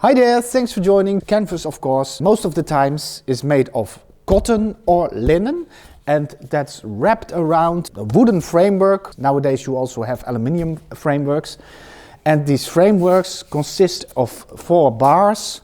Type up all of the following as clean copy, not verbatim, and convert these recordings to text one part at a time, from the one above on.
Hi there, thanks for joining. Canvas, of course, most of the times is made of cotton or linen, and that's wrapped around a wooden framework. Nowadays you also have aluminium frameworks, and these frameworks consist of 4 bars,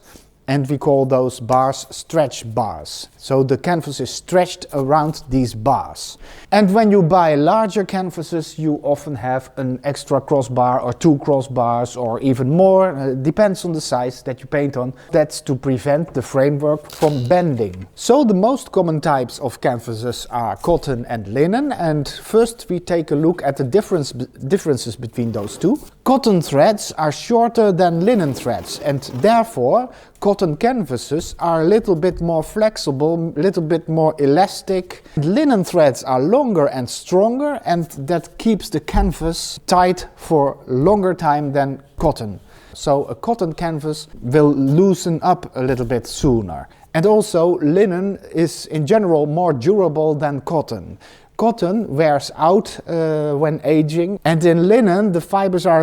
and we call those bars stretch bars. So the canvas is stretched around these bars. And when you buy larger canvases, you often have an extra crossbar or 2 crossbars or even more. Depends on the size that you paint on. That's to prevent the framework from bending. So the most common types of canvases are cotton and linen. And first we take a look at the differences between those two. Cotton threads are shorter than linen threads, and therefore cotton canvases are a little bit more flexible, a little bit more elastic. Linen threads are longer and stronger, and that keeps the canvas tight for a longer time than cotton. So a cotton canvas will loosen up a little bit sooner. And also linen is in general more durable than cotton. Cotton wears out when aging, and in linen the fibers are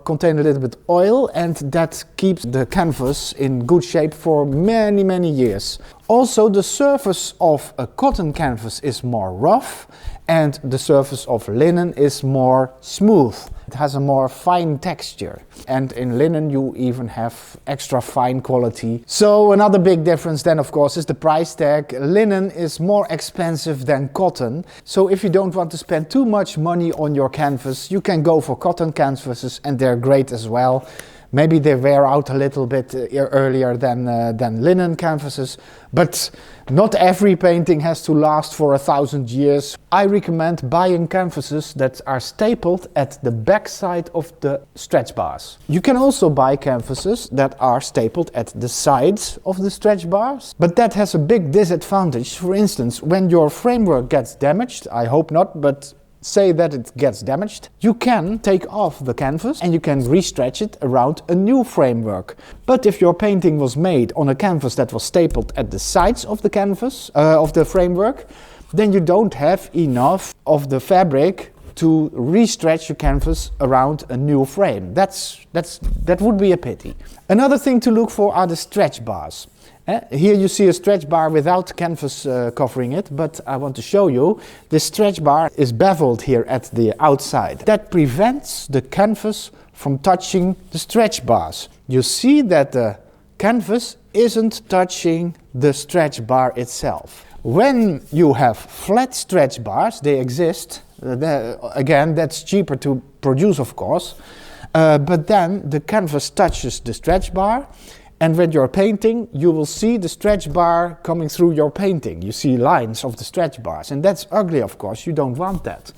contain a little bit oil, and that keeps the canvas in good shape for many years. Also, the surface of a cotton canvas is more rough, and the surface of linen is more smooth. It has a more fine texture, and in linen you even have extra fine quality. So another big difference then, of course, is the price tag. Linen is more expensive than cotton, so if you don't want to spend too much money on your canvas, you can go for cotton canvases, and they're great as well. Maybe they wear out a little bit earlier than linen canvases, but not every painting has to last for 1,000 years. I recommend buying canvases that are stapled at the back side of the stretch bars. You can also buy canvases that are stapled at the sides of the stretch bars, but that has a big disadvantage. For instance, when your framework gets damaged, I hope not, but say that it gets damaged, you can take off the canvas and you can restretch it around a new framework. But if your painting was made on a canvas that was stapled at the sides of the canvas, of the framework, then you don't have enough of the fabric to restretch your canvas around a new frame. That would be a pity. Another thing to look for are the stretch bars. Here you see a stretch bar without canvas covering it, but I want to show you this stretch bar is beveled here at the outside. That prevents the canvas from touching the stretch bars. You see that the canvas isn't touching the stretch bar itself. When you have flat stretch bars, they exist. Again, that's cheaper to produce, of course, but then the canvas touches the stretch bar. And when you're painting, you will see the stretch bar coming through your painting. You see lines of the stretch bars, and that's ugly, of course. You don't want that.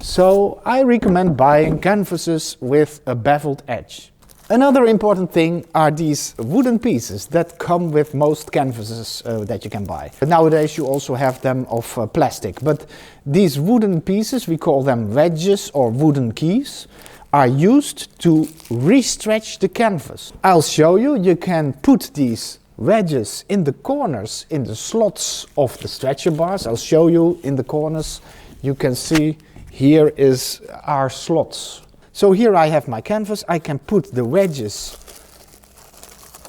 So I recommend buying canvases with a beveled edge. Another important thing are these wooden pieces that come with most canvases that you can buy. But nowadays you also have them of plastic. But these wooden pieces, we call them wedges or wooden keys, are used to restretch the canvas. I'll show you. You can put these wedges in the corners, in the slots of the stretcher bars. I'll show you in the corners. You can see here is our slots. So here I have my canvas. I can put the wedges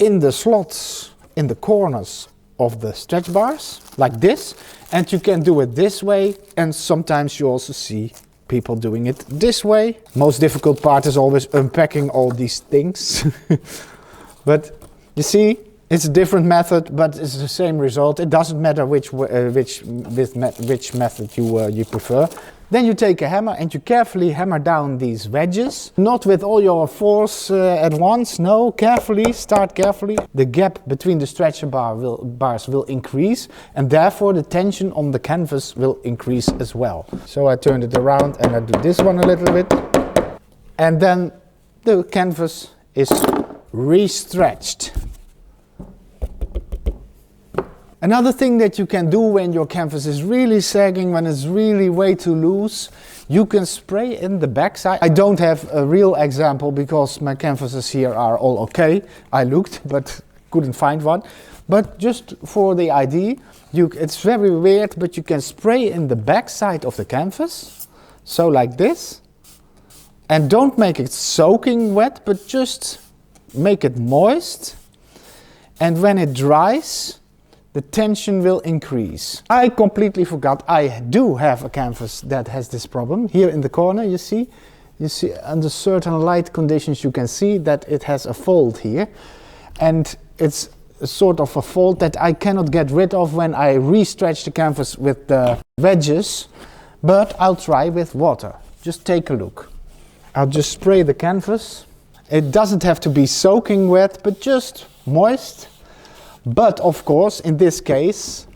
in the slots, in the corners of the stretch bars, like this. And you can do it this way, and sometimes you also see people doing it this way. Most difficult part is always unpacking all these things. But you see, it's a different method, but it's the same result. It doesn't matter which method you prefer. Then you take a hammer and you carefully hammer down these wedges. Not with all your force at once, no, carefully, start carefully. The gap between the stretcher bars will increase, and therefore the tension on the canvas will increase as well. So I turn it around and I do this one a little bit. And then the canvas is re-stretched. Another thing that you can do when your canvas is really sagging, when it's really way too loose, you can spray in the backside. I don't have a real example because my canvases here are all okay. I looked but couldn't find one. But just for the idea, it's very weird, but you can spray in the backside of the canvas. So like this. And don't make it soaking wet, but just make it moist. and when it dries, the tension will increase. I completely forgot, I do have a canvas that has this problem. Here in the corner, you see under certain light conditions you can see that it has a fold here, and it's a sort of a fold that I cannot get rid of when I re-stretch the canvas with the wedges, but I'll try with water. Just take a look. I'll just spray the canvas. It doesn't have to be soaking wet, but just moist. But of course, in this case,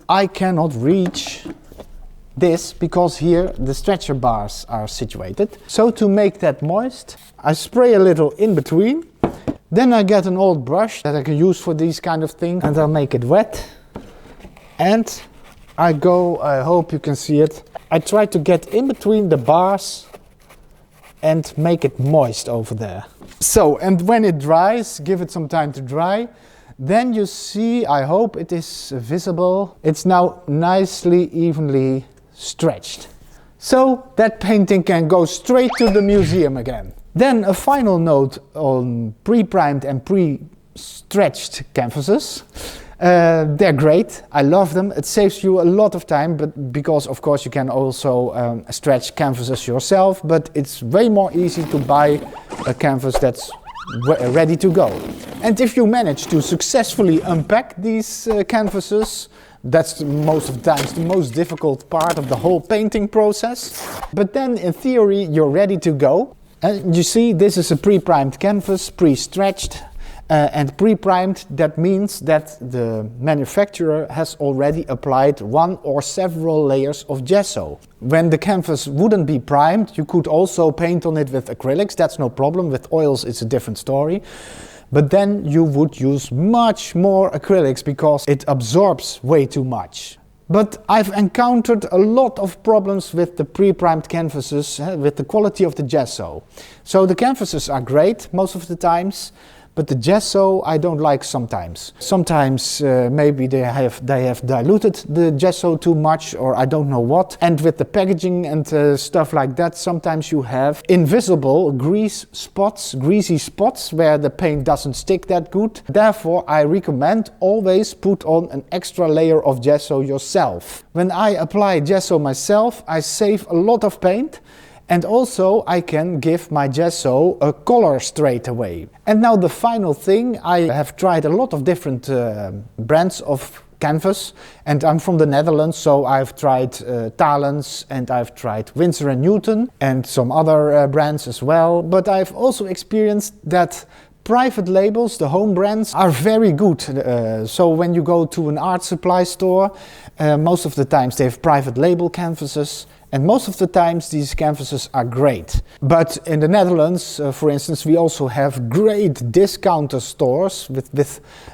I cannot reach this because here the stretcher bars are situated. So to make that moist, I spray a little in between. Then I get an old brush that I can use for these kind of things, and I'll make it wet. And I hope you can see it, I try to get in between the bars and make it moist over there. So, and when it dries, give it some time to dry. Then you see, I hope it is visible, it's now nicely, evenly stretched. So that painting can go straight to the museum again. Then a final note on pre-primed and pre-stretched canvases. They're great, I love them. It saves you a lot of time, but because of course you can also stretch canvases yourself, but it's way more easy to buy a canvas that's ready to go. And if you manage to successfully unpack these canvases, that's most of the times the most difficult part of the whole painting process. But then in theory you're ready to go. And you see, this is a pre-primed canvas, pre-stretched. And pre-primed, that means that the manufacturer has already applied one or several layers of gesso. When the canvas wouldn't be primed, you could also paint on it with acrylics, that's no problem. With oils it's a different story. But then you would use much more acrylics because it absorbs way too much. But I've encountered a lot of problems with the pre-primed canvases, with the quality of the gesso. So the canvases are great most of the times, but the gesso I don't like sometimes. Sometimes maybe they have diluted the gesso too much, or I don't know what. And with the packaging and stuff like that, sometimes you have invisible greasy spots where the paint doesn't stick that good. Therefore I recommend always put on an extra layer of gesso yourself. When I apply gesso myself, I save a lot of paint. And also I can give my gesso a color straight away. And now the final thing, I have tried a lot of different brands of canvas, and I'm from the Netherlands, so I've tried Talens, and I've tried Winsor & Newton and some other brands as well. But I've also experienced that private labels, the home brands, are very good. So when you go to an art supply store, most of the times they have private label canvases. And most of the times these canvases are great. But in the Netherlands, for instance, we also have great discounter stores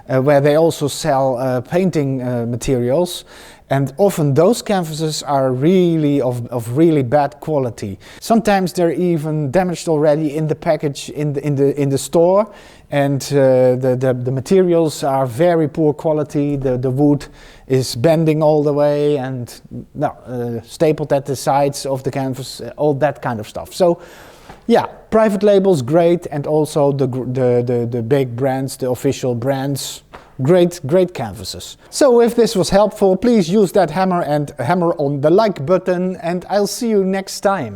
where they also sell painting materials. And often those canvases are really of really bad quality. Sometimes they're even damaged already in the package in the store, and the materials are very poor quality. The wood is bending all the way and stapled at the sides of the canvas, all that kind of stuff. So yeah, private labels great, and also the big brands, the official brands. Great canvases. So if this was helpful, please use that hammer and hammer on the like button, and I'll see you next time.